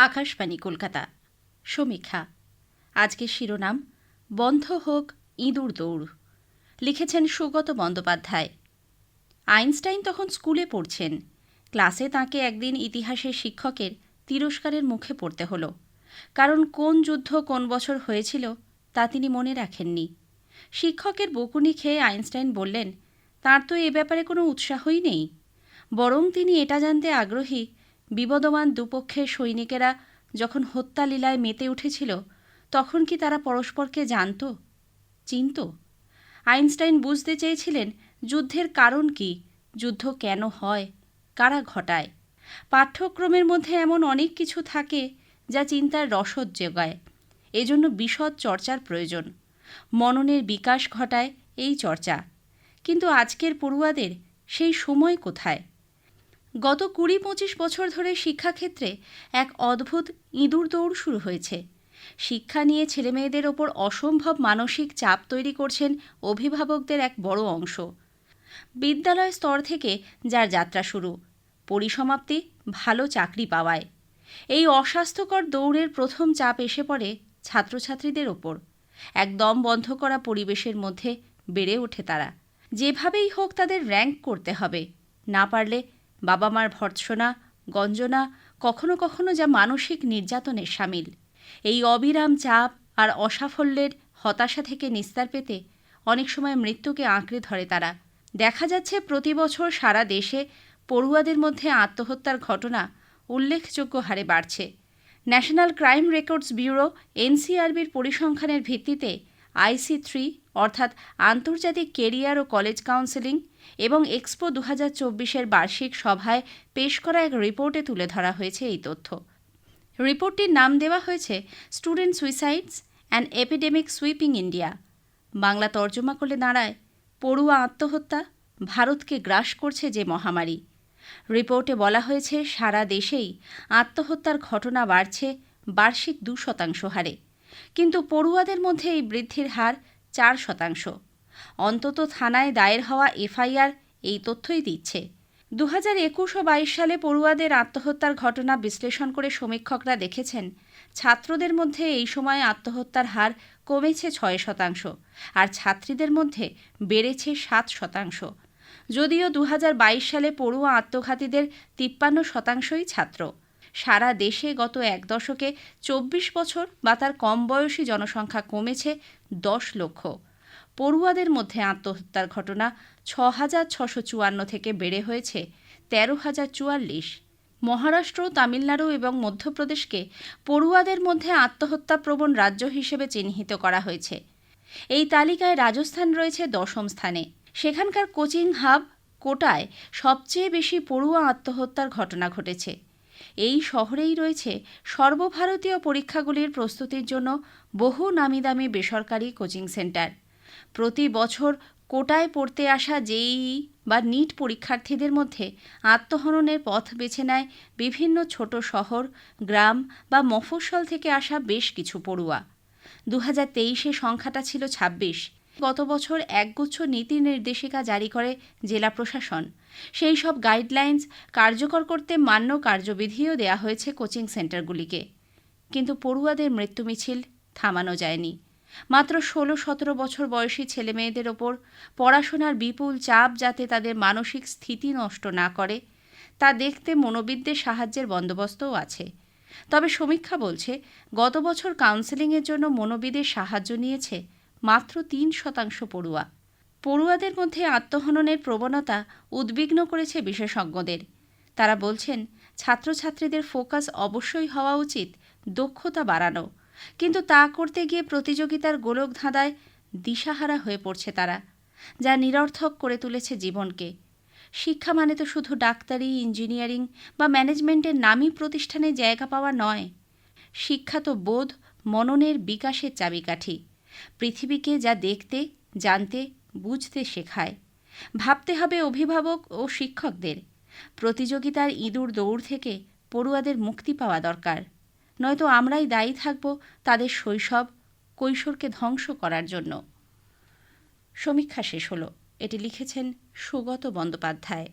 আকাশবাণী কলকাতা। সমীক্ষা। আজকের শিরোনাম বন্ধ হোক ইঁদুর দৌড়। লিখেছেন সুগত বন্দ্যোপাধ্যায়। আইনস্টাইন তখন স্কুলে পড়ছেন। ক্লাসে তাঁকে একদিন ইতিহাসের শিক্ষকের তিরস্কারের মুখে পড়তে হল। কারণ কোন যুদ্ধ কোন বছর হয়েছিল তা তিনি মনে রাখেননি। শিক্ষকের বকুনি খেয়ে আইনস্টাইন বললেন, তাঁর তো এ ব্যাপারে কোনো উৎসাহই নেই। বরং তিনি এটা জানতে আগ্রহী, বিবদমান দুপক্ষের সৈনিকেরা যখন হত্যালীলায় মেতে উঠেছিল তখন কি তারা পরস্পরকে জানত, চিনত? আইনস্টাইন বুঝতে চেয়েছিলেন যুদ্ধের কারণ কি, যুদ্ধ কেন হয়, কারা ঘটায়। পাঠ্যক্রমের মধ্যে এমন অনেক কিছু থাকে যা চিন্তার রসদ জোগায়। এজন্য বিশদ চর্চার প্রয়োজন। মননের বিকাশ ঘটায় এই চর্চা। কিন্তু আজকের পড়ুয়াদের সেই সময় কোথায়? গত ২০-২৫ বছর ধরে শিক্ষাক্ষেত্রে এক অদ্ভুত ইঁদুর দৌড় শুরু হয়েছে। শিক্ষা নিয়ে ছেলেমেয়েদের ওপর অসম্ভব মানসিক চাপ তৈরি করছেন অভিভাবকদের এক বড় অংশ। বিদ্যালয় স্তর থেকে যার যাত্রা শুরু, পরিসমাপ্তি ভালো চাকরি পাওয়ায়। এই অস্বাস্থ্যকর দৌড়ের প্রথম চাপ এসে পড়ে ছাত্রছাত্রীদের ওপর। একদম বন্ধ করা পরিবেশের মধ্যে বেড়ে ওঠে তারা। যেভাবেই হোক তাদের র্যাঙ্ক করতে হবে, না পারলে বাবা মার ভর্ৎসনা, গঞ্জনা, কখনো কখনো যা মানসিক নির্যাতনের শামিল। এই অবিরাম চাপ আর অসাফল্যের হতাশা থেকে নিস্তার পেতে অনেক সময় মৃত্যুকে আঁকড়ে ধরে তারা। দেখা যাচ্ছে প্রতি বছর সারা দেশে পড়ুয়াদের মধ্যে আত্মহত্যার ঘটনা উল্লেখযোগ্য হারে বাড়ছে। ন্যাশনাল ক্রাইম রেকর্ডস ব্যুরো এনসিআরবির পরিসংখ্যানের ভিত্তিতে IC3 অর্থাৎ আন্তর্জাতিক কেরিয়ার ও কলেজ কাউন্সেলিং এবং এক্সপো 2024-এর বার্ষিক সভায় পেশ করা এক রিপোর্টে তুলে ধরা হয়েছে এই তথ্য। রিপোর্টটির নাম দেওয়া হয়েছে student suicides and epidemic sweeping India. Bangla তর্জমা করলে দাঁড়ায়, পড়ুয়া আত্মহত্যা, ভারতকে গ্রাস করছে যে মহামারী। রিপোর্টে বলা হয়েছে সারা দেশেই আত্মহত্যার ঘটনা বাড়ছে বার্ষিক 2% হারে। কিন্তু পড়ুয়াদের মধ্যে এই বৃদ্ধির হার 4%। অন্তত থানায় দায়ের হওয়া FIR এই তথ্যই দিচ্ছে। 2021 ও 22 সালে পড়ুয়াদের আত্মহত্যার ঘটনা বিশ্লেষণ করে সমীক্ষকরা দেখেছেন ছাত্রদের মধ্যে এই সময়ে আত্মহত্যার হার কমেছে 6%, আর ছাত্রীদের মধ্যে বেড়েছে 7%। যদিও 2022 সালে পড়ুয়া আত্মঘাতীদের 53%ই ছাত্র। সারা দেশে গত এক দশকে 24 বছর বা তার কম বয়সী জনসংখ্যা কমেছে 10 লক্ষ। পড়ুয়াদের মধ্যে আত্মহত্যার ঘটনা 6,654 থেকে বেড়ে হয়েছে 13,044। মহারাষ্ট্র, তামিলনাড়ু এবং মধ্যপ্রদেশকে পড়ুয়াদের মধ্যে আত্মহত্যাপ্রবণ রাজ্য হিসেবে চিহ্নিত করা হয়েছে। এই তালিকায় রাজস্থান রয়েছে 10ম স্থানে। সেখানকার কোচিং হাব কোটায় সবচেয়ে বেশি পড়ুয়া আত্মহত্যার ঘটনা ঘটেছে। এই শহরেই রয়েছে সর্বভারতীয় পরীক্ষাগুলির প্রস্তুতির জন্য বহু নামিদামি বেসরকারি কোচিং সেন্টার। প্রতি বছর কোটায় পড়তে আসা JEE বা NEET পরীক্ষার্থীদের মধ্যে আত্মহননের পথ বেছে নেয় বিভিন্ন ছোট শহর, গ্রাম বা মফস্বল থেকে আসা বেশ কিছু পড়ুয়া। 2023-এ সংখ্যাটা ছিল 26। গত বছর একগুচ্ছ নীতি নির্দেশিকা জারি করে জেলা প্রশাসন। সেই সব গাইডলাইন্স কার্যকর করতে মান্য কার্যবিধিও দেয়া হয়েছে কোচিং সেন্টারগুলিকে। কিন্তু পড়ুয়াদের মৃত্যু মিছিল থামানো যায়নি। মাত্র 16-17 বছর বয়সী ছেলেমেয়েদের ওপর পড়াশোনার বিপুল চাপ যাতে তাদের মানসিক স্থিতি নষ্ট না করে তা দেখতে মনোবিদদের সাহায্যের বন্দোবস্তও আছে। তবে সমীক্ষা বলছে গত বছর কাউন্সেলিংয়ের জন্য মনোবিদের সাহায্য নিয়েছে মাত্র 3% পড়ুয়া। পড়ুয়াদের মধ্যে আত্মহননের প্রবণতা উদ্বিগ্ন করেছে বিশেষজ্ঞদের। তারা বলছেন ছাত্রছাত্রীদের ফোকাস অবশ্যই হওয়া উচিত দক্ষতা বাড়ানো, কিন্তু তা করতে গিয়ে প্রতিযোগিতার গোলকধাঁধায় দিশাহারা হয়ে পড়ছে তারা, যা নিরর্থক করে তুলেছে জীবনকে। শিক্ষা মানে তো শুধু ডাক্তারি, ইঞ্জিনিয়ারিং বা ম্যানেজমেন্টের নামী প্রতিষ্ঠানে জায়গা পাওয়া নয়। শিক্ষা তো বোধ, মননের বিকাশের চাবিকাঠি। পৃথিবীকে যা দেখতে, জানতে, বুঝতে শেখায়। ভাবতে হবে অভিভাবক ও শিক্ষকদের। প্রতিযোগিতার ইঁদুর দৌড় থেকে পড়ুয়াদের মুক্তি পাওয়া দরকার, নয়তো আমরাই দায়ী থাকব তাদের শৈশব, কৈশোরকে ধ্বংস করার জন্য। সমীক্ষা শেষ হলো। এটি লিখেছেন সুগত বন্দ্যোপাধ্যায়।